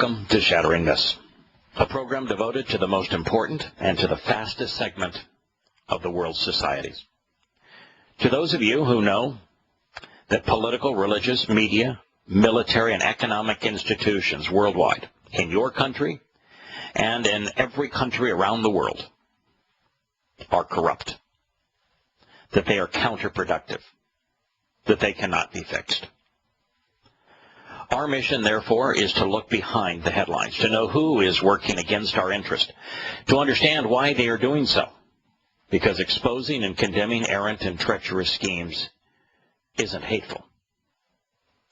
Welcome to Shattering Myths, a program devoted to the most important and to the fastest segment of the world's societies. To those of you who know that political, religious, media, military, and economic institutions worldwide, in your country and in every country around the world, are corrupt, that they are counterproductive, that they cannot be fixed. Our mission, therefore, is to look behind the headlines, to know who is working against our interest, to understand why they are doing so, because exposing and condemning errant and treacherous schemes isn't hateful.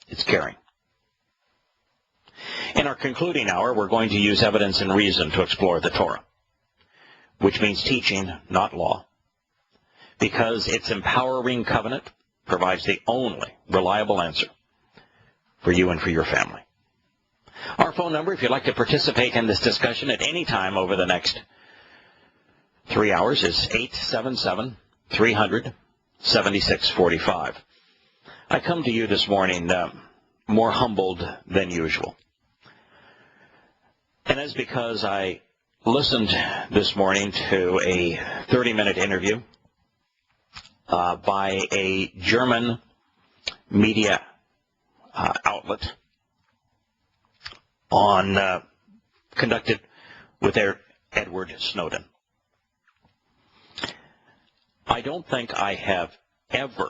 It's caring. In our concluding hour, we're going to use evidence and reason to explore the Torah, which means teaching, not law, because its empowering covenant provides the only reliable answer for you and for your family. Our phone number, if you'd like to participate in this discussion at any time over the next 3 hours, is 877-300-7645. I come to you this morning more humbled than usual. And that's because I listened this morning to a 30-minute interview by a German media outlet conducted with Edward Snowden. I don't think I have ever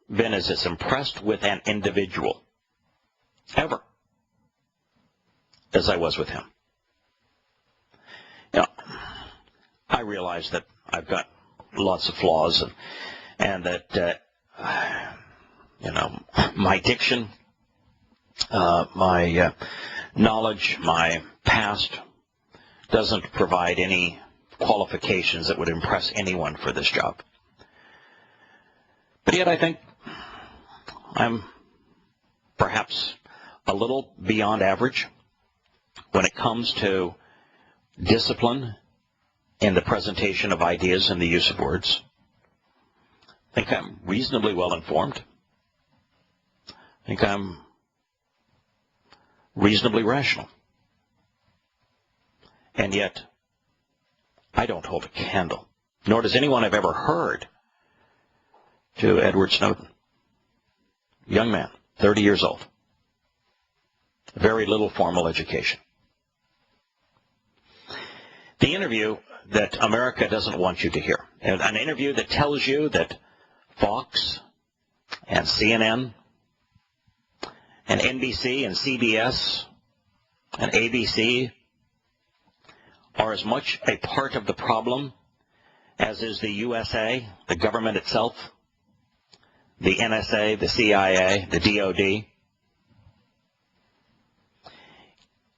been as impressed with an individual, ever, as I was with him. You know, I realize that I've got lots of flaws and that, my diction, my knowledge, my past doesn't provide any qualifications that would impress anyone for this job. But yet I think I'm perhaps a little beyond average when it comes to discipline in the presentation of ideas and the use of words. I think I'm reasonably well informed. I think I'm reasonably rational. And yet, I don't hold a candle, nor does anyone I've ever heard, to Edward Snowden. Young man, 30 years old. Very little formal education. The interview that America doesn't want you to hear, an interview that tells you that Fox and CNN and NBC and CBS and ABC are as much a part of the problem as is the USA, the government itself, the NSA, the CIA, the DOD,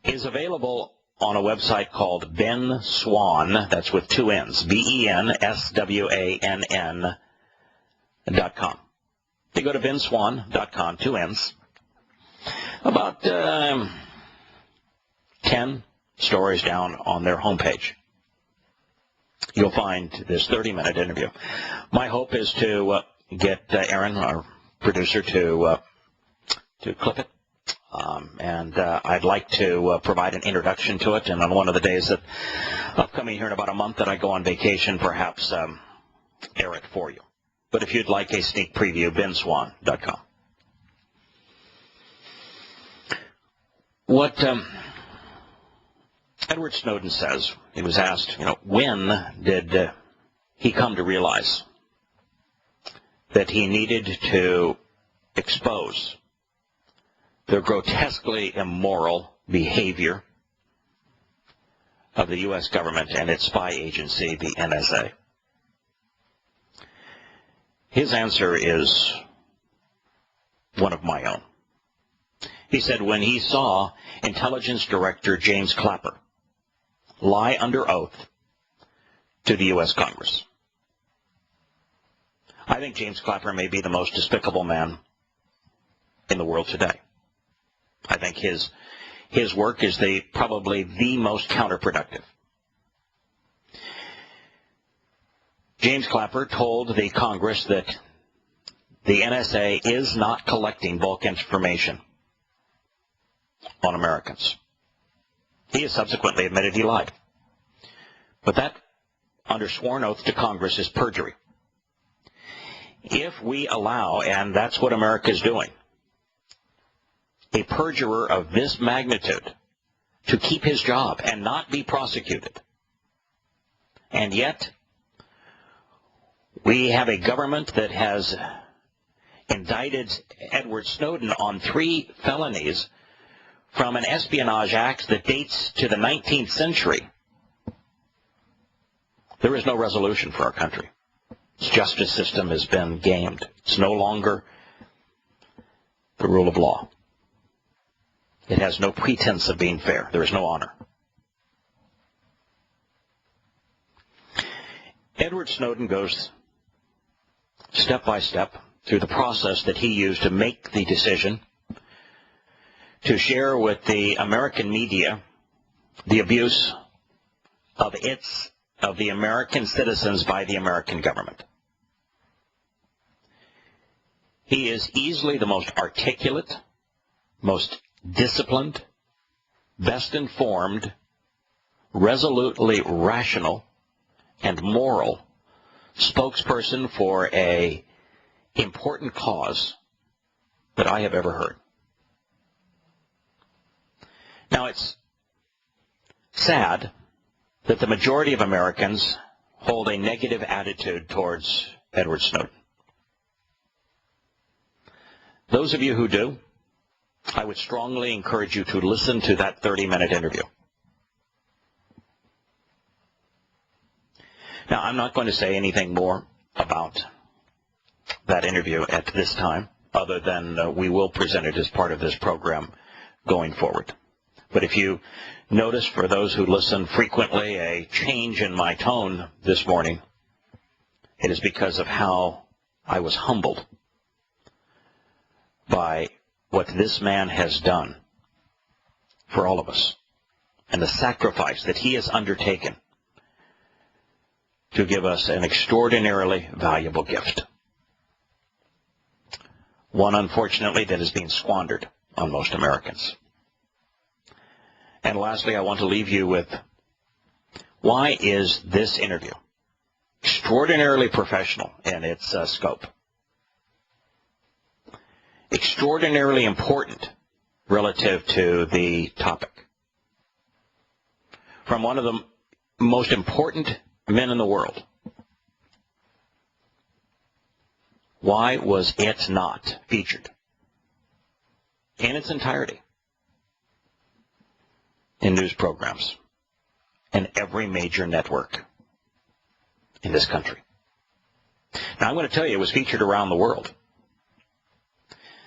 is available on a website called Ben Swann, that's with two N's, BENSWANN.com. You go to benswann.com, two N's. About 10 stories down on their homepage, you'll find this 30-minute interview. My hope is to get Aaron, our producer, to clip it. And I'd like to provide an introduction to it. And on one of the days that upcoming here in about a month that I go on vacation, perhaps air it for you. But if you'd like a sneak preview, benswann.com. What Edward Snowden says, he was asked, when did he come to realize that he needed to expose the grotesquely immoral behavior of the U.S. government and its spy agency, the NSA? His answer is one of my own. He said when he saw Intelligence Director James Clapper lie under oath to the U.S. Congress. I think James Clapper may be the most despicable man in the world today. I think his work is probably the most counterproductive. James Clapper told the Congress that the NSA is not collecting bulk information on Americans. He has subsequently admitted he lied. But that, under sworn oath to Congress, is perjury. If we allow, and that's what America is doing, a perjurer of this magnitude to keep his job and not be prosecuted, and yet we have a government that has indicted Edward Snowden on 3 felonies from an espionage act that dates to the 19th century. There is no resolution for our country. Its justice system has been gamed. It's no longer the rule of law. It has no pretense of being fair. There is no honor. Edward Snowden goes step by step through the process that he used to make the decision to share with the American media the abuse of the American citizens by the American government. He is easily the most articulate, most disciplined, best informed, resolutely rational, and moral spokesperson for an important cause that I have ever heard. Now, it's sad that the majority of Americans hold a negative attitude towards Edward Snowden. Those of you who do, I would strongly encourage you to listen to that 30-minute interview. Now, I'm not going to say anything more about that interview at this time, other than we will present it as part of this program going forward. But if you notice, for those who listen frequently, a change in my tone this morning, it is because of how I was humbled by what this man has done for all of us and the sacrifice that he has undertaken to give us an extraordinarily valuable gift. One, unfortunately, that is being squandered on most Americans. And lastly, I want to leave you with, why is this interview extraordinarily professional in its scope, extraordinarily important relative to the topic, from one of the most important men in the world? Why was it not featured in its entirety in news programs and every major network in this country? Now, I'm going to tell you, it was featured around the world.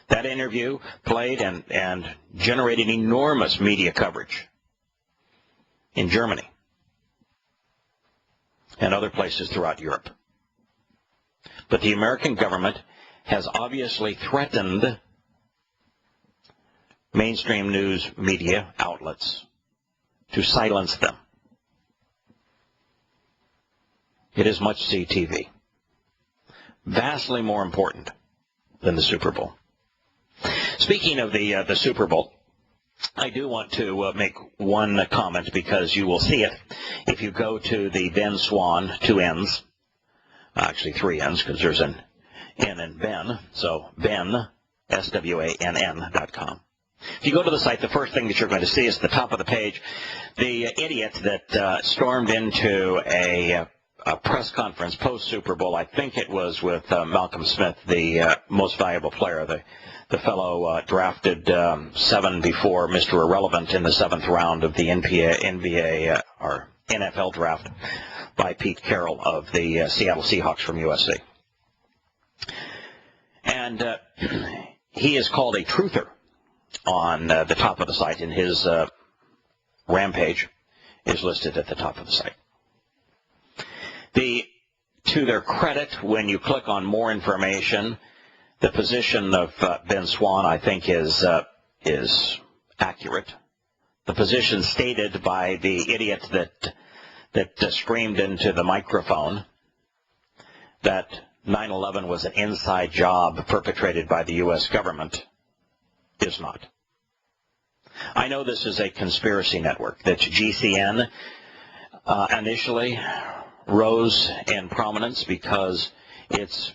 That interview played and generated enormous media coverage in Germany and other places throughout Europe. But the American government has obviously threatened mainstream news media outlets to silence them. It is must-see TV, vastly more important than the Super Bowl. Speaking of the Super Bowl, I do want to make one comment, because you will see it if you go to the Ben Swann, 2 N's, actually 3 N's, because there's an N in Ben, so Ben, SWANN.com. If you go to the site, the first thing that you're going to see is at the top of the page, the idiot that stormed into a press conference post-Super Bowl. I think it was with Malcolm Smith, the most valuable player, the fellow drafted 7 before Mr. Irrelevant in the 7th round of the NBA or NFL draft by Pete Carroll of the Seattle Seahawks from USC. And he is called a truther on the top of the site, and his rampage is listed at the top of the site. To their credit, when you click on more information, the position of Ben Swann, I think, is accurate. The position stated by the idiot that screamed into the microphone that 9/11 was an inside job perpetrated by the U.S. government is not. I know this is a conspiracy network, that GCN initially rose in prominence because its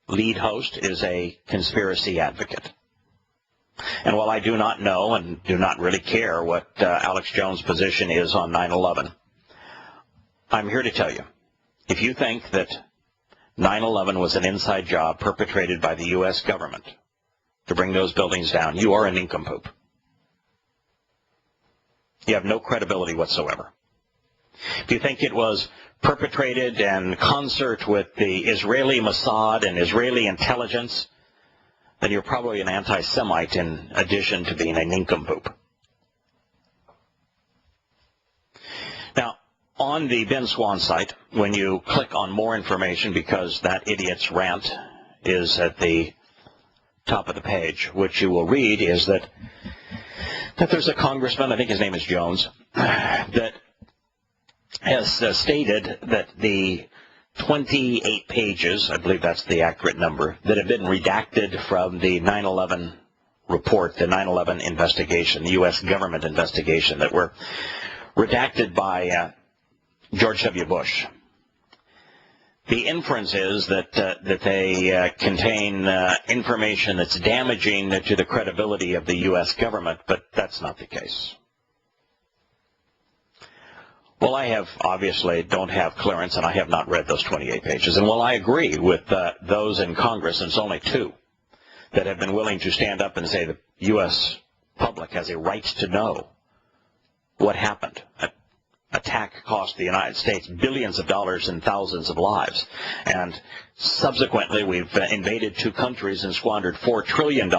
lead host is a conspiracy advocate. And while I do not know and do not really care what Alex Jones' position is on 9/11, I'm here to tell you, if you think that 9/11 was an inside job perpetrated by the U.S. government to bring those buildings down, you are a nincompoop. You have no credibility whatsoever. If you think it was perpetrated in concert with the Israeli Mossad and Israeli intelligence, then you're probably an anti-Semite in addition to being a nincompoop. Now, on the Ben Swann site, when you click on more information, because that idiot's rant is at the top of the page, what you will read is that there's a congressman, I think his name is Jones, that has stated that the 28 pages, I believe that's the accurate number, that have been redacted from the 9/11 report, the 9/11 investigation, the U.S. government investigation, that were redacted by George W. Bush. The inference is that they contain information that's damaging to the credibility of the U.S. government, but that's not the case. Well, I obviously don't have clearance, and I have not read those 28 pages. And while I agree with those in Congress, and it's only two, that have been willing to stand up and say the U.S. public has a right to know what happened. Attack cost the United States billions of dollars and thousands of lives. And subsequently, we've invaded two countries and squandered $4 trillion.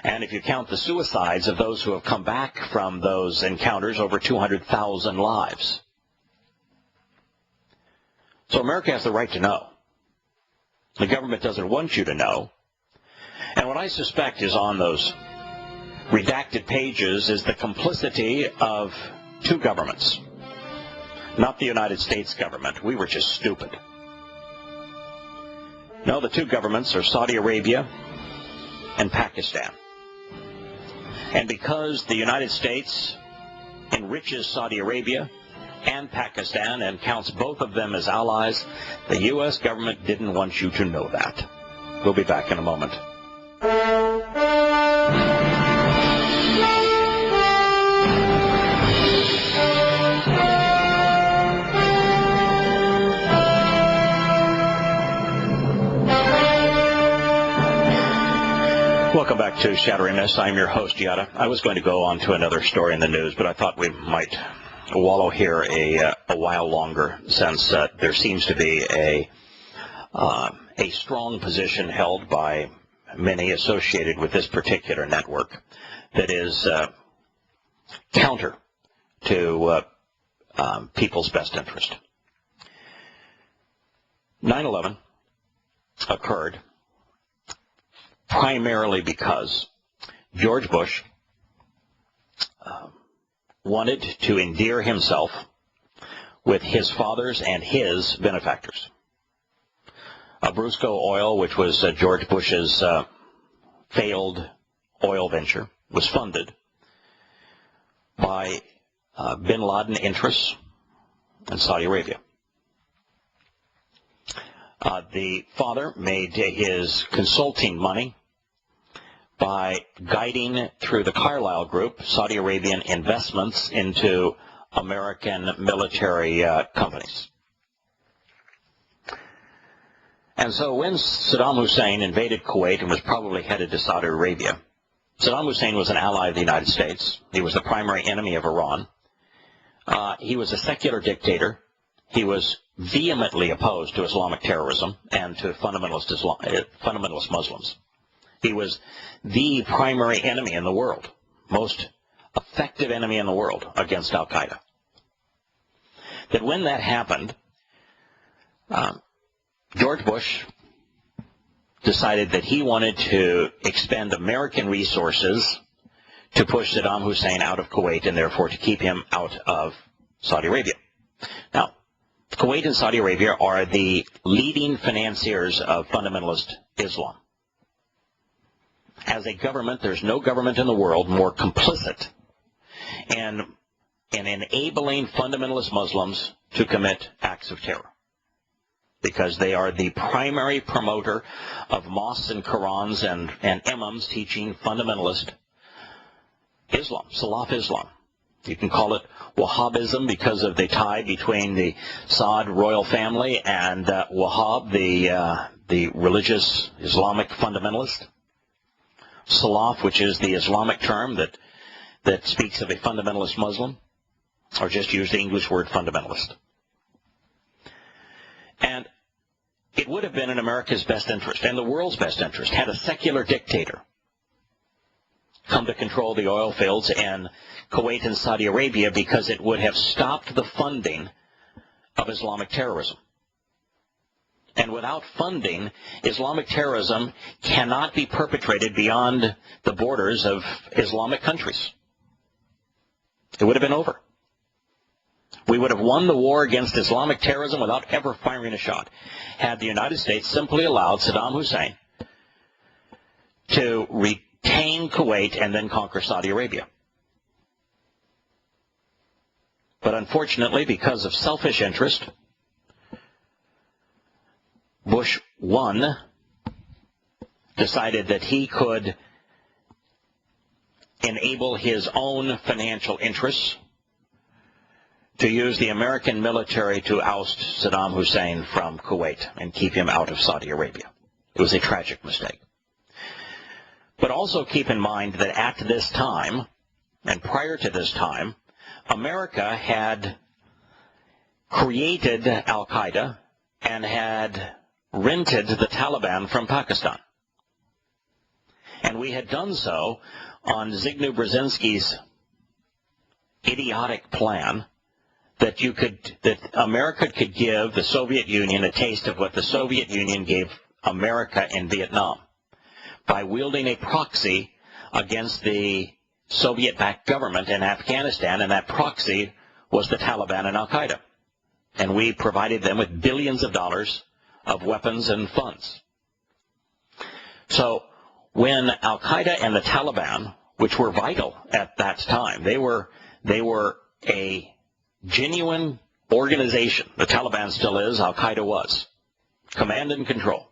And if you count the suicides of those who have come back from those encounters, over 200,000 lives. So America has the right to know. The government doesn't want you to know. And what I suspect is on those redacted pages is the complicity of two governments. Not the United States government. We were just stupid. No, the two governments are Saudi Arabia and Pakistan. And because the United States enriches Saudi Arabia and Pakistan and counts both of them as allies, the U.S. government didn't want you to know that. We'll be back in a moment. Welcome back to Shattering Myths. I'm your host, Yahowah. I was going to go on to another story in the news, but I thought we might wallow here a while longer, since there seems to be a strong position held by many associated with this particular network that is counter to people's best interest. 9/11 occurred primarily because George Bush wanted to endear himself with his father's and his benefactors. Brusco Oil, which was George Bush's failed oil venture, was funded by bin Laden interests in Saudi Arabia. The father made his consulting money by guiding through the Carlyle Group Saudi Arabian investments into American military companies. And so when Saddam Hussein invaded Kuwait and was probably headed to Saudi Arabia, Saddam Hussein was an ally of the United States. He was the primary enemy of Iran. He was a secular dictator. He was vehemently opposed to Islamic terrorism and to fundamentalist Muslims. He was the primary enemy in the world, most effective enemy in the world against al-Qaeda. That when that happened, George Bush decided that he wanted to expend American resources to push Saddam Hussein out of Kuwait and therefore to keep him out of Saudi Arabia. Now, Kuwait and Saudi Arabia are the leading financiers of fundamentalist Islam. as a government, there's no government in the world more complicit in enabling fundamentalist Muslims to commit acts of terror, because they are the primary promoter of mosques and Qurans and imams teaching fundamentalist Islam, Salaf Islam. You can call it Wahhabism because of the tie between the Saud royal family and Wahhab, the religious Islamic fundamentalist. Salaf, which is the Islamic term that speaks of a fundamentalist Muslim, or just use the English word fundamentalist. And it would have been in America's best interest and the world's best interest had a secular dictator come to control the oil fields in Kuwait and Saudi Arabia, because it would have stopped the funding of Islamic terrorism. And without funding, Islamic terrorism cannot be perpetrated beyond the borders of Islamic countries. It would have been over. We would have won the war against Islamic terrorism without ever firing a shot, had the United States simply allowed Saddam Hussein to retain Kuwait and then conquer Saudi Arabia. But unfortunately, because of selfish interest, Bush 1 decided that he could enable his own financial interests to use the American military to oust Saddam Hussein from Kuwait and keep him out of Saudi Arabia. It was a tragic mistake. But also keep in mind that at this time, and prior to this time, America had created al-Qaeda and had rented the Taliban from Pakistan. And we had done so on Zbigniew Brzezinski's idiotic plan that America could give the Soviet Union a taste of what the Soviet Union gave America in Vietnam by wielding a proxy against the Soviet-backed government in Afghanistan, and that proxy was the Taliban and al-Qaeda. And we provided them with billions of dollars of weapons and funds. So when al-Qaeda and the Taliban, which were vital at that time, they were a genuine organization. The Taliban still is, al-Qaeda was. Command and control.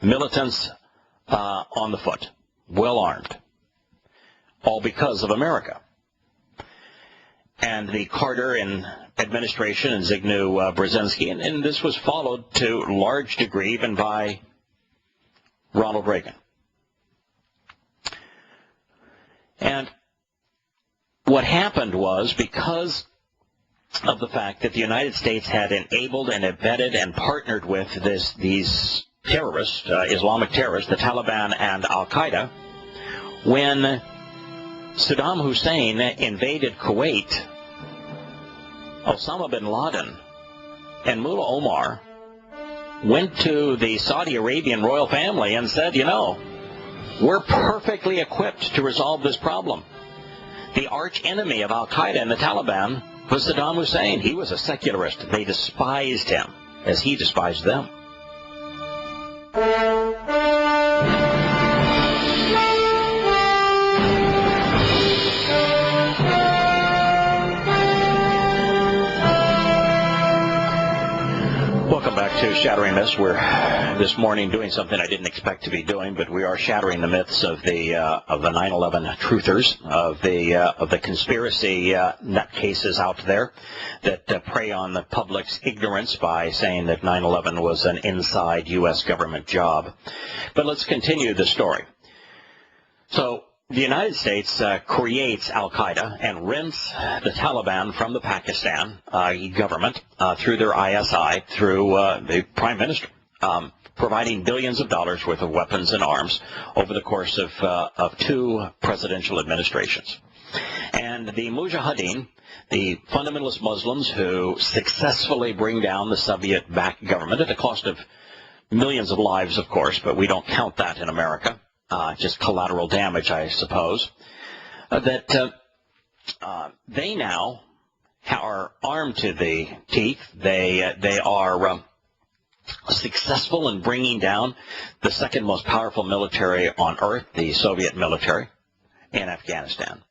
Militants on the foot, well armed, all because of America. And the Carter administration and Zbigniew Brzezinski, and this was followed to a large degree even by Ronald Reagan. And what happened was, because of the fact that the United States had enabled and abetted and partnered with these terrorists, Islamic terrorists, the Taliban and al-Qaeda, when Saddam Hussein invaded Kuwait, Osama bin Laden and Mullah Omar went to the Saudi Arabian royal family and said, you know, we're perfectly equipped to resolve this problem. The arch enemy of al-Qaeda and the Taliban was Saddam Hussein. He was a secularist. They despised him as he despised them. Welcome back to Shattering Myths. We're this morning doing something I didn't expect to be doing, but we are shattering the myths of the 9/11 truthers, of the conspiracy nutcases out there that prey on the public's ignorance by saying that 9/11 was an inside U.S. government job. But let's continue the story. So the United States creates al-Qaeda and rents the Taliban from the Pakistan government through their ISI, through the Prime Minister, providing billions of dollars worth of weapons and arms over the course of 2 presidential administrations. And the Mujahideen, the fundamentalist Muslims who successfully bring down the Soviet-backed government at the cost of millions of lives, of course, but we don't count that in America. Just collateral damage, I suppose, that they now are armed to the teeth. They are successful in bringing down the second most powerful military on earth, the Soviet military, in Afghanistan.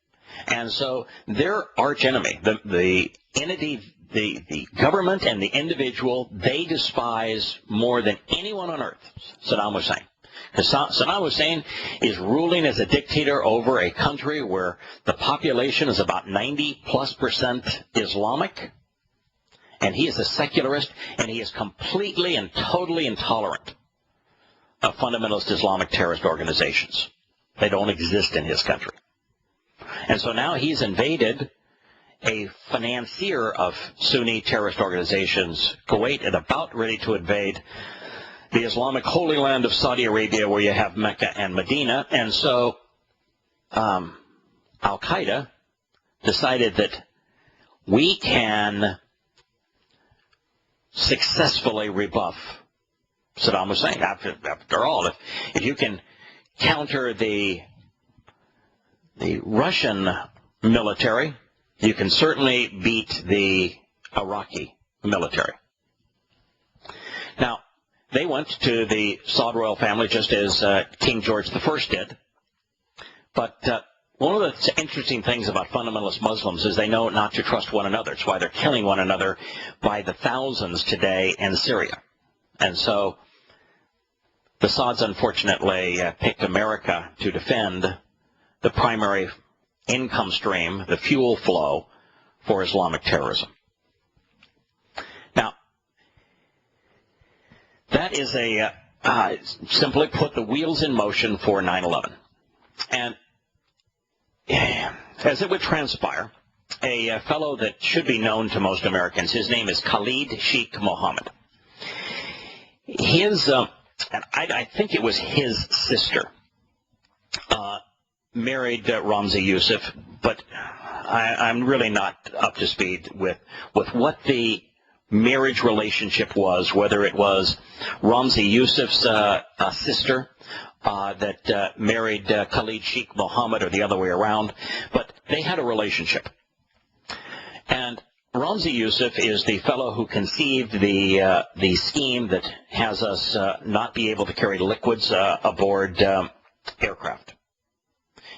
And so their arch enemy, the entity, the government and the individual, they despise more than anyone on earth, Saddam Hussein. Because Saddam Hussein is ruling as a dictator over a country where the population is about 90+% Islamic, and he is a secularist, and he is completely and totally intolerant of fundamentalist Islamic terrorist organizations. They don't exist in his country. And so now he's invaded a financier of Sunni terrorist organizations, Kuwait, and about ready to invade the Islamic Holy Land of Saudi Arabia, where you have Mecca and Medina. And so al-Qaeda decided that we can successfully rebuff Saddam Hussein. After all, if you can counter the Russian military, you can certainly beat the Iraqi military. Now, they went to the Saud royal family just as King George I did. But one of the interesting things about fundamentalist Muslims is they know not to trust one another. It's why they're killing one another by the thousands today in Syria. And so the Sauds unfortunately picked America to defend the primary income stream, the fuel flow for Islamic terrorism. Now, that is simply put, the wheels in motion for 9/11. And as it would transpire, a fellow that should be known to most Americans, his name is Khalid Sheikh Mohammed. And I think it was his sister, married Ramzi Youssef, but I'm really not up to speed with what the marriage relationship was, whether it was Ramzi Youssef's sister that married Khalid Sheikh Mohammed or the other way around, but they had a relationship. And Ramzi Youssef is the fellow who conceived the scheme that has us not be able to carry liquids aboard aircraft.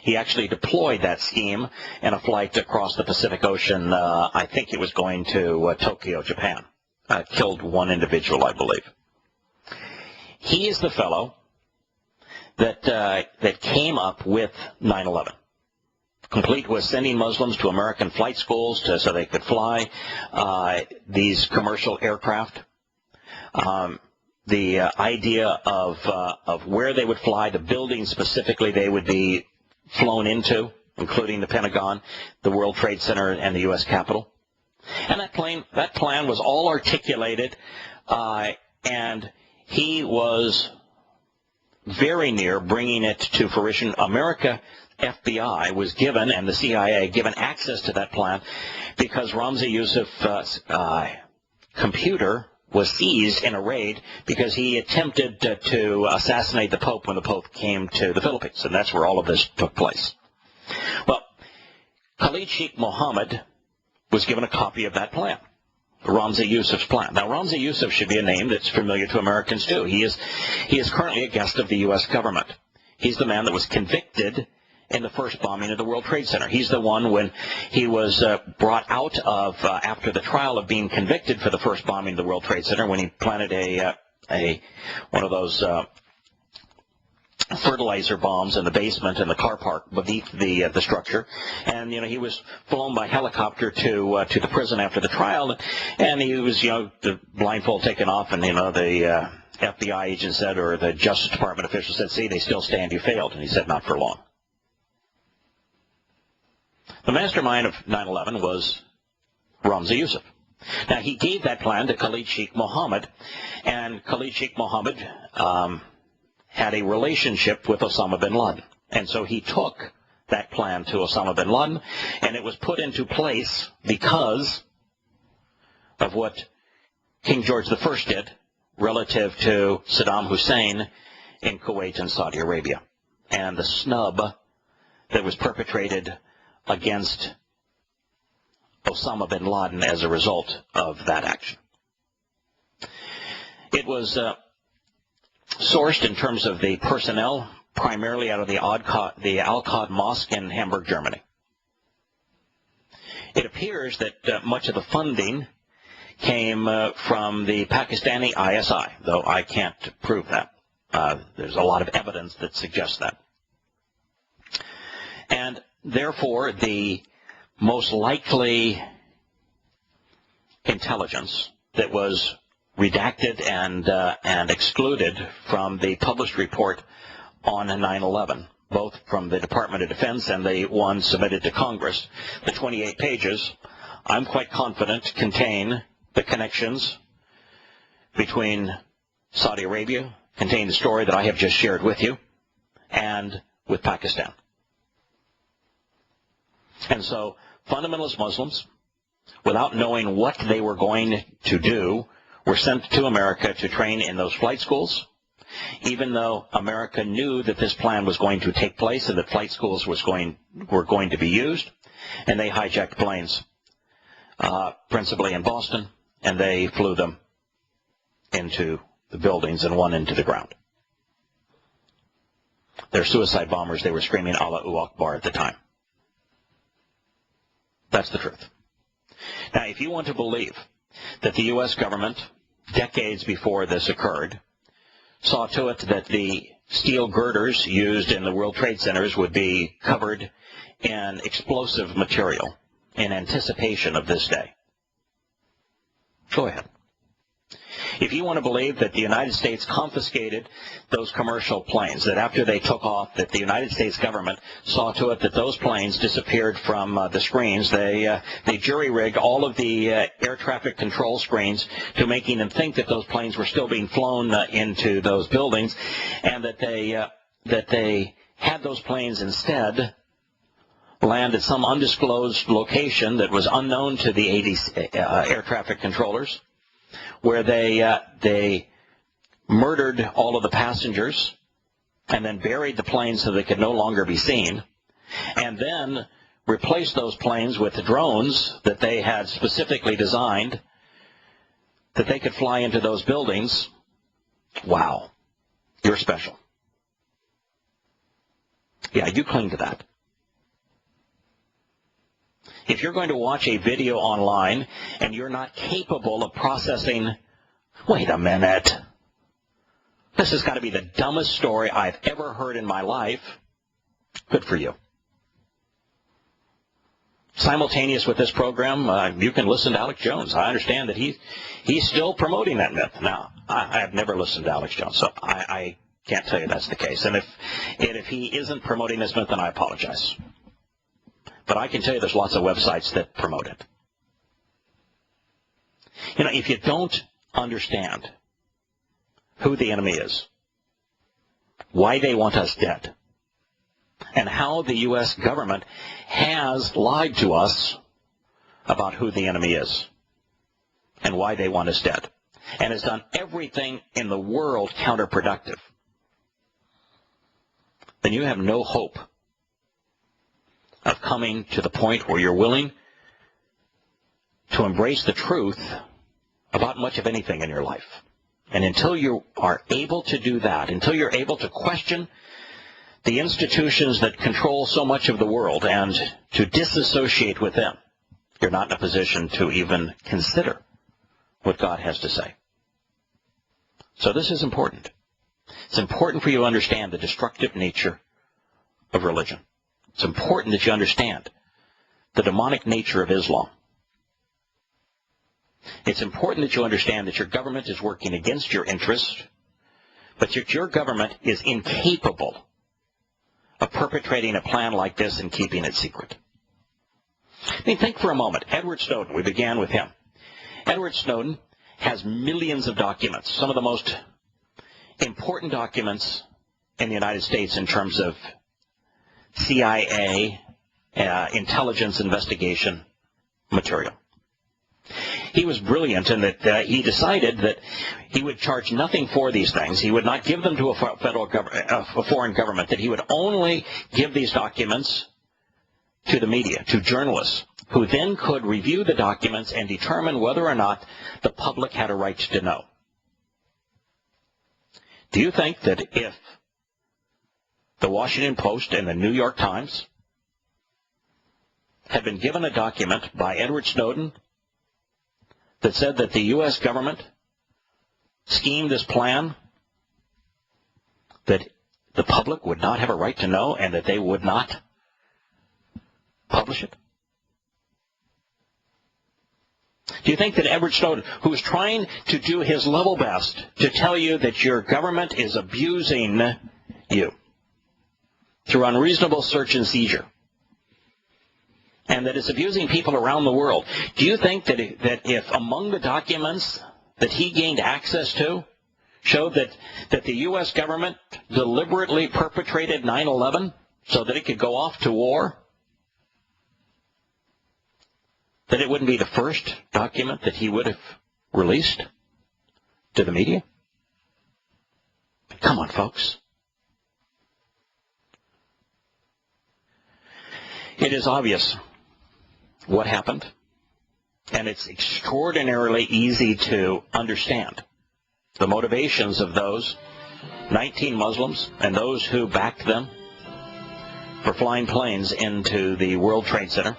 He actually deployed that scheme in a flight across the Pacific Ocean. I think it was going to Tokyo, Japan. Killed one individual, I believe. He is the fellow that came up with 9/11. Complete with sending Muslims to American flight schools so they could fly these commercial aircraft. The idea of where they would fly, the buildings specifically they would be flown into, including the Pentagon, the World Trade Center, and the U.S. Capitol. And that plan was all articulated, and he was very near bringing it to fruition. America FBI was given, and the CIA given access to that plan because Ramzi Youssef's computer was seized in a raid because he attempted to assassinate the Pope when the Pope came to the Philippines, and that's where all of this took place. Well, Khalid Sheikh Mohammed was given a copy of that plan, Ramzi Youssef's plan. Now, Ramzi Youssef should be a name that's familiar to Americans, too. He is currently a guest of the U.S. government. He's the man that was convicted in the first bombing of the World Trade Center. He's the one when he was brought out of, after the trial of being convicted for the first bombing of the World Trade Center, when he planted one of those fertilizer bombs in the basement in the car park beneath the structure. And, he was flown by helicopter to the prison after the trial, and he was, the blindfold taken off, and, the FBI agent said, or the Justice Department official said, "See, they still stand, you failed." And he said, "Not for long." The mastermind of 9/11 was Ramzi Youssef. Now, he gave that plan to Khalid Sheikh Mohammed, and Khalid Sheikh Mohammed had a relationship with Osama bin Laden. And so he took that plan to Osama bin Laden, and it was put into place because of what King George I did relative to Saddam Hussein in Kuwait and Saudi Arabia, and the snub that was perpetrated against Osama bin Laden as a result of that action. It was sourced in terms of the personnel primarily out of the Al-Qad Mosque in Hamburg, Germany. It appears that much of the funding came from the Pakistani ISI, though I can't prove that. There's a lot of evidence that suggests that. And therefore, the most likely intelligence that was redacted and excluded from the published report on 9/11, both from the Department of Defense and the one submitted to Congress. The 28 pages, I'm quite confident, contain the connections between Saudi Arabia, contain the story that I have just shared with you, and with Pakistan. And so fundamentalist Muslims, without knowing what they were going to do, were sent to America to train in those flight schools, even though America knew that this plan was going to take place and that flight schools were going to be used. And they hijacked planes, principally in Boston, and they flew them into the buildings and one into the ground. They're suicide bombers. They were screaming Allahu Akbar at the time. That's the truth. Now, if you want to believe that the U.S. government, decades before this occurred, saw to it that the steel girders used in the World Trade Centers would be covered in explosive material in anticipation of this day, go ahead. If you want to believe that the United States confiscated those commercial planes, that after they took off, that the United States government saw to it that those planes disappeared from the screens, they jury-rigged all of the air traffic control screens to making them think that those planes were still being flown into those buildings, and that they had those planes instead land at some undisclosed location that was unknown to the air traffic controllers, where they murdered all of the passengers and then buried the planes so they could no longer be seen, and then replaced those planes with drones that they had specifically designed that they could fly into those buildings. Wow, you're special. Yeah, you cling to that. If you're going to watch a video online and you're not capable of processing, wait a minute, this has got to be the dumbest story I've ever heard in my life, good for you. Simultaneous with this program, you can listen to Alex Jones. I understand that he's still promoting that myth. Now, I have never listened to Alex Jones, so I can't tell you that's the case. And if he isn't promoting this myth, then I apologize. But I can tell you there's lots of websites that promote it. You know, if you don't understand who the enemy is, why they want us dead, and how the U.S. government has lied to us about who the enemy is and why they want us dead, and has done everything in the world counterproductive, then you have no hope of coming to the point where you're willing to embrace the truth about much of anything in your life. And until you are able to do that, until you're able to question the institutions that control so much of the world and to disassociate with them, you're not in a position to even consider what God has to say. So this is important. It's important for you to understand the destructive nature of religion. It's important that you understand the demonic nature of Islam. It's important that you understand that your government is working against your interests, but that your government is incapable of perpetrating a plan like this and keeping it secret. I mean, think for a moment. Edward Snowden, we began with him. Edward Snowden has millions of documents, some of the most important documents in the United States in terms of CIA intelligence investigation material. He was brilliant in that he decided that he would charge nothing for these things. He would not give them to a foreign government, that he would only give these documents to the media, to journalists, who then could review the documents and determine whether or not the public had a right to know. Do you think that if the Washington Post and the New York Times had been given a document by Edward Snowden that said that the U.S. government schemed this plan, that the public would not have a right to know and that they would not publish it? Do you think that Edward Snowden, who is trying to do his level best to tell you that your government is abusing you through unreasonable search and seizure, and that it's abusing people around the world, do you think that if among the documents that he gained access to showed that the U.S. government deliberately perpetrated 9/11 so that it could go off to war, that it wouldn't be the first document that he would have released to the media? Come on, folks. It is obvious what happened, and it's extraordinarily easy to understand the motivations of those 19 Muslims and those who backed them for flying planes into the World Trade Center,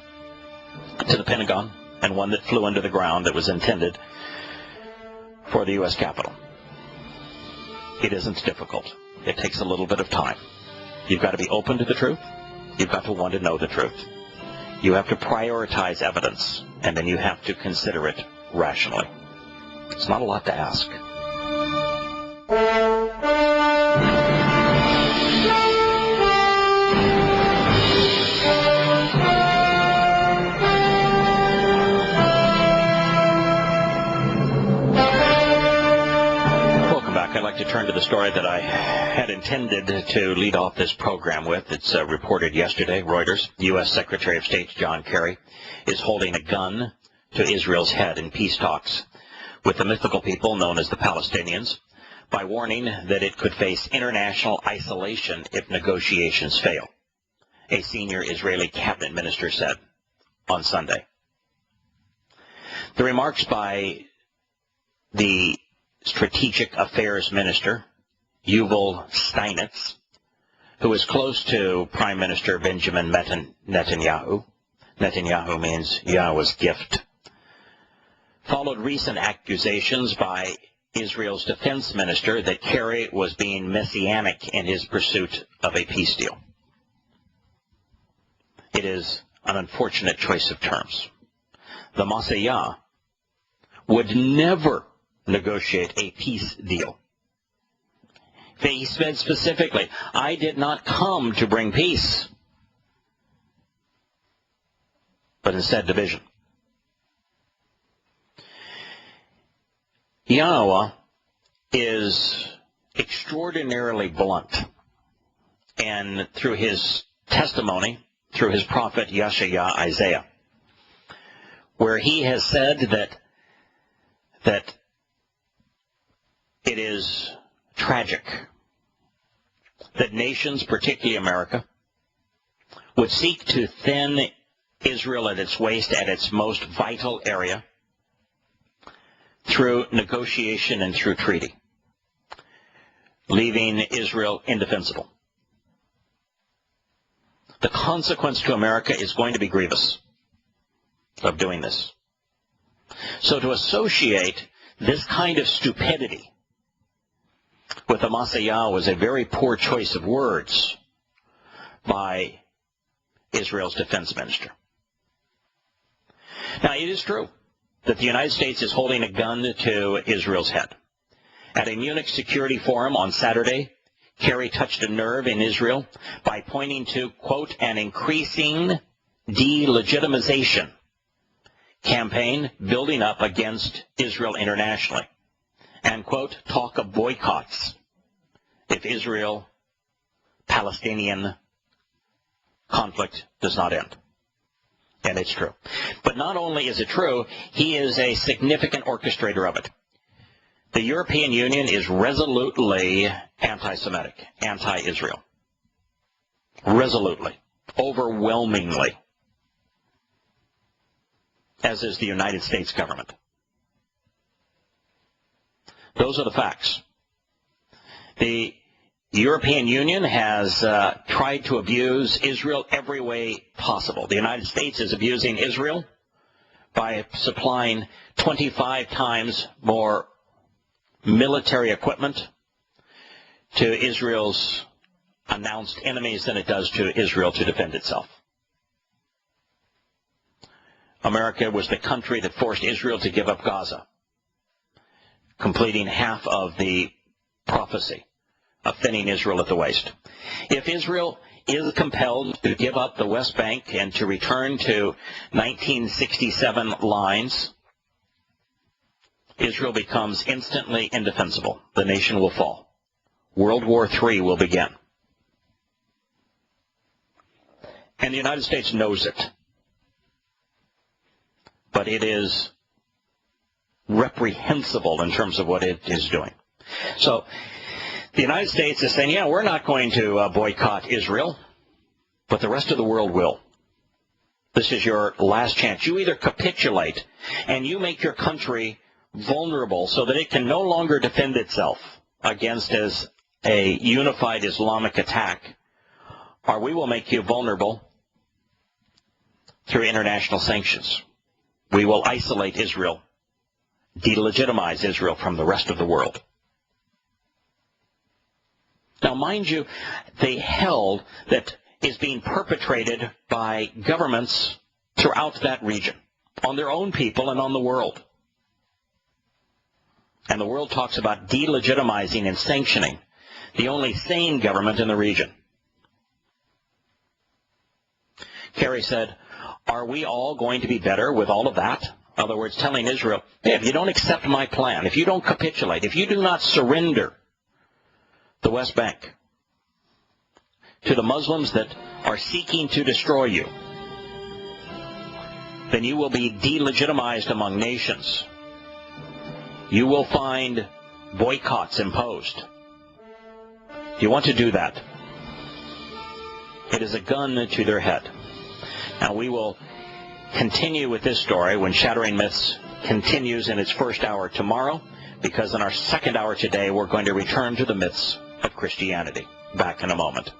to the Pentagon, and one that flew into the ground that was intended for the U.S. Capitol. It isn't difficult. It takes a little bit of time. You've got to be open to the truth. You've got to want to know the truth. You have to prioritize evidence, and then you have to consider it rationally. It's not a lot to ask. I'd like to turn to the story that I had intended to lead off this program with. It's reported yesterday, Reuters. U.S. Secretary of State John Kerry is holding a gun to Israel's head in peace talks with the mythical people known as the Palestinians by warning that it could face international isolation if negotiations fail, a senior Israeli cabinet minister said on Sunday. The remarks by the Strategic Affairs Minister, Yuval Steinitz, who is close to Prime Minister Benjamin Netanyahu. Netanyahu means Yahowah's gift. Followed recent accusations by Israel's defense minister that Kerry was being messianic in his pursuit of a peace deal. It is an unfortunate choice of terms. The Messiah would never negotiate a peace deal. He said specifically, I did not come to bring peace, but instead division. Yahowah is extraordinarily blunt, and through his testimony, through his prophet Isaiah, where he has said that it is tragic that nations, particularly America, would seek to thin Israel at its waist, at its most vital area, through negotiation and through treaty, leaving Israel indefensible. The consequence to America is going to be grievous of doing this. So to associate this kind of stupidity with the Messiah was a very poor choice of words by Israel's defense minister. Now, it is true that the United States is holding a gun to Israel's head. At a Munich Security Forum on Saturday, Kerry touched a nerve in Israel by pointing to, quote, an increasing delegitimization campaign building up against Israel internationally, and, quote, talk of boycotts if Israel-Palestinian conflict does not end. And it's true. But not only is it true, he is a significant orchestrator of it. The European Union is resolutely anti-Semitic, anti-Israel. Resolutely. Overwhelmingly. As is the United States government. Those are the facts. The European Union has tried to abuse Israel every way possible. The United States is abusing Israel by supplying 25 times more military equipment to Israel's announced enemies than it does to Israel to defend itself. America was the country that forced Israel to give up Gaza, completing half of the prophecy of thinning Israel at the waist. If Israel is compelled to give up the West Bank and to return to 1967 lines, Israel becomes instantly indefensible. The nation will fall. World War III will begin. And the United States knows it. But it is reprehensible in terms of what it is doing. So the United States is saying, yeah, we're not going to boycott Israel, but the rest of the world will. This is your last chance. You either capitulate and you make your country vulnerable so that it can no longer defend itself against as a unified Islamic attack, or we will make you vulnerable through international sanctions. We will isolate Israel, delegitimize Israel from the rest of the world. Now, mind you, the hell that is being perpetrated by governments throughout that region, on their own people and on the world. And the world talks about delegitimizing and sanctioning the only sane government in the region. Kerry said, are we all going to be better with all of that? In other words, telling Israel, hey, if you don't accept my plan, if you don't capitulate, if you do not surrender the West Bank to the Muslims that are seeking to destroy you, then you will be delegitimized among nations. You will find boycotts imposed. If you want to do that, it is a gun to their head. Now, we will continue with this story when Shattering Myths continues in its first hour tomorrow, because in our second hour today, we're going to return to the myths of Christianity. Back in a moment.